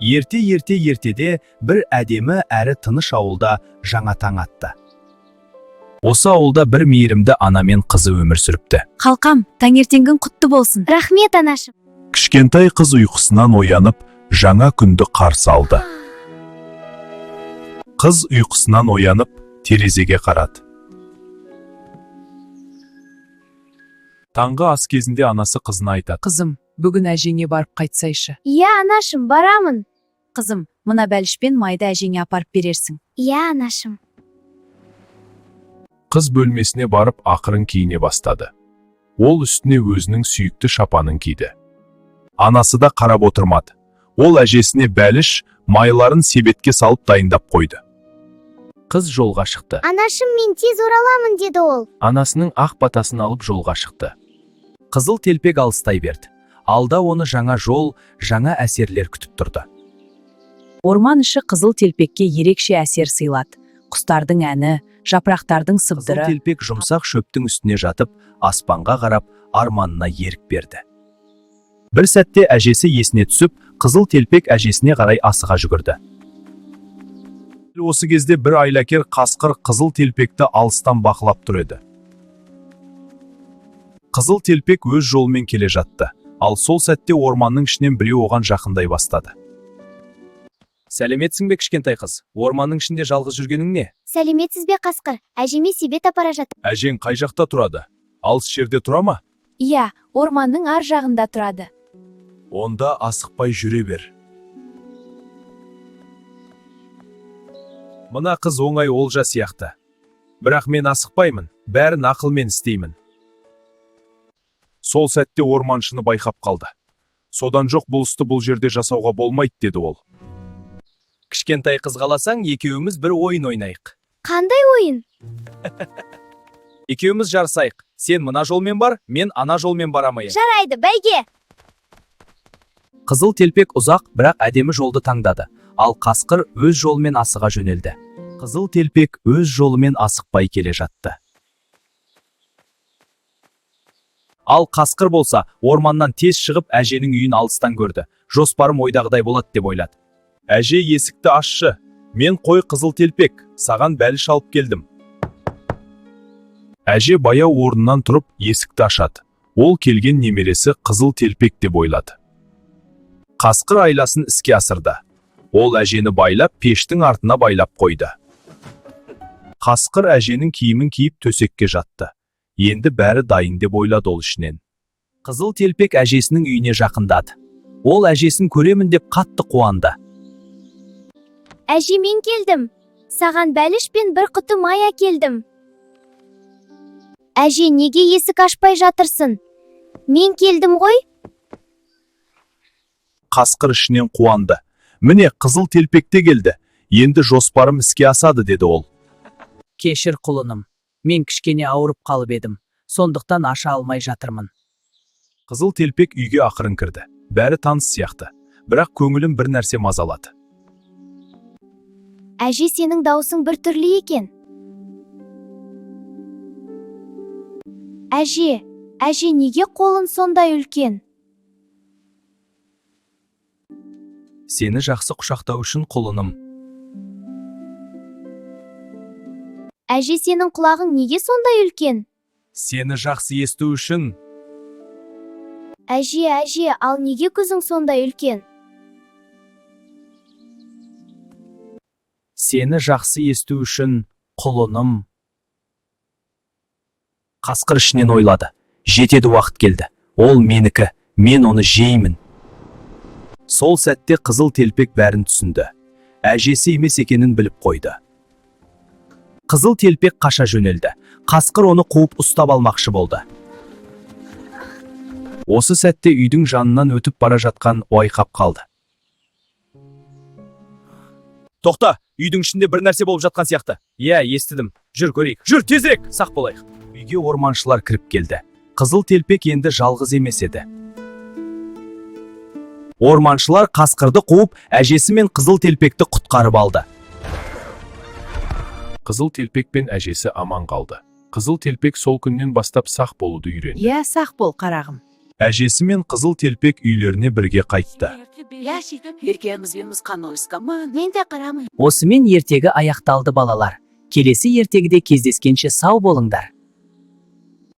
Ертеде бір әдемі әрі тыныш ауылда жаңа таң атты. Осы ауылда бір мейірімді ана мен қызы өмір сүріпті. Қалқам, таңертеңгің құтты болсын. Рахмет, анашым. Кішкентай қыз ұйқысынан оянып, жаңа күнді қарсы алды. Қыз ұйқысынан оянып, терезеге қарады. Таңғы ас кезінде анасы қызына айтады: Қызым, бүгін әжеңе барып қайтсайшы. Иә, анашым, барамын. Қызым, мына бәлішпен майды әжеңе апарып берерсің. Иә, анашым. Қыз бөлмесіне барып ақырын киіне бастады. Ол үстіне өзінің сүйікті шапанын киді. Анасы да қарап отырмады. Ол әжесіне бәліш майларын себетке салып дайындап қойды. Қыз жолға шықты. Анашым, мен тез ораламын, деді ол. Анасының ақ батасын алып жолға шықты. Қызыл телпек алыстай берді. Алда оны жаңа жол, жаңа әсерлер күтіп тұрды. Орман іші қызыл телпекке ерекше әсер сыйлады. Құстардың әні, жапырақтардың сыбдыры. Қызыл телпек жұмсақ шөптің үстіне жатып, аспанға қарап, арманына ерік берді. Бір сәтте әжесі есіне түсіп, қызыл телпек әжесіне қарай асыға жүгірді. Осы кезде бір айлакер қасқыр қызыл телпекті алыстан бақылап тұр еді. Қызыл телпек өз жолымен келе жатты, ал сол сәтте орманның ішінен біреу оған жақындай бастады. Сәлеметсің бе, кішкентай қыз? Орманның ішінде жалғыз жүргенің не? Сәлеметсіз бе, қасқыр? Әжеме себет апара жатыр. Әжең қай жақта тұрады? Алыс жерде тұра ма? Иә, орманның ар жағында тұрады. Онда асықпай жүре бер. Мына қыз оңай олжа сияқты. Бірақ мен асықпаймын, бәрін ақылмен істеймін. Сол сәтте орманшыны байқап қалды. Содан жоқ, бұл істі бұл жерде жасауға болмайды, деді ол. Кішкентай қыз қаласаң, екеуіміз бір ойын ойнайық. Қандай ойын? Екеуіміз жарысайық. Сен мына жолмен бар, мен ана жолмен барамайын. Жарайды, бәйге. Қызыл телпек ұзақ, бірақ әдемі жолды таңдады. Ал қасқыр өз жолымен асыға жөнелді. Қызыл телпек өз жолымен асықпай келе жатты. Ал қасқыр болса, орманнан тез шығып, әженің үйін алыстан көрді. Жоспарым ойдағыдай болады деп ойлады. Әже, есікті ашшы. Мен қой қызыл телпек, саған бәліш алып келдім. Әже баяу орнынан тұрып, есікті ашады. Ол келген немересі қызыл телпек деп ойлады. Қасқыр айласын іске асырды. Ол әжені байлап, пештің артына байлап қойды. Қасқыр әженің киімін киіп төсекке жатты. Енді бәрі дайын деп ойлады ол ішінен. Қызыл телпек әжесінің үйіне жақындады. Ол әжесін көремін деп қатты қуанды. Әже, мен келдім. Саған бәліш пен бір құты май әкелдім. Әже, неге есік ашпай жатырсың? Мен келдім ғой. Қасқыр ішінен қуанды. Міне, қызыл телпек те келді. Енді жоспарым іске асады, деді ол. Кешір, құлыным. Мен кішкене ауырып қалып едім. Сондықтан аша алмай жатырмын. Қызыл телпек үйге ақырын кірді. Бәрі таныс сияқты. Бірақ көңілім бір нәрсе мазалады. Әже, сенің даусың бір түрлі екен. Әже, неге қолың сондай үлкен? Сені жақсы құшақтау үшін, құлыным. Әже, сенің құлағың неге сондай үлкен? Сені жақсы есту үшін. Әже, ал неге көзің сондай үлкен? Сені жақсы есту үшін, құлыным. Қасқыр ішінен ойлады. Жетеді уақыт келді. Ол менікі, мен оны жеймін. Сол сәтте қызыл телпек бәрін түсінді. Әжесі емес екенін біліп қойды. Қызыл телпек қаша жөнелді. Қасқыр оны қуып ұстап алмақшы болды. Осы сәтте үйдің жанынан өтіп бара жатқан ойқап қалды. Тоқта, үйдің ішінде бір нәрсе болып жатқан сияқты. Иә, естідім. Жүр, көрейік. Жүр, тезірек, сақ болайық. Үйге орманшылар кіріп келді. Қызыл телпек енді жалғыз емес еді. Орманшылар қасқырды қуып, әжесі мен қызыл телпекті құтқарып алды. Қызыл телпек пен әжесі аман қалды. Қызыл телпек сол күннен бастап сақ болуды үйренді. Иә, сақ бол, қарағым. әжесі мен қызыл телпек үйлеріне бірге қайтты. Мен де қарамын. осымен ертегі аяқталды балалар. Келесі ертегіде кездескенше сау болыңдар.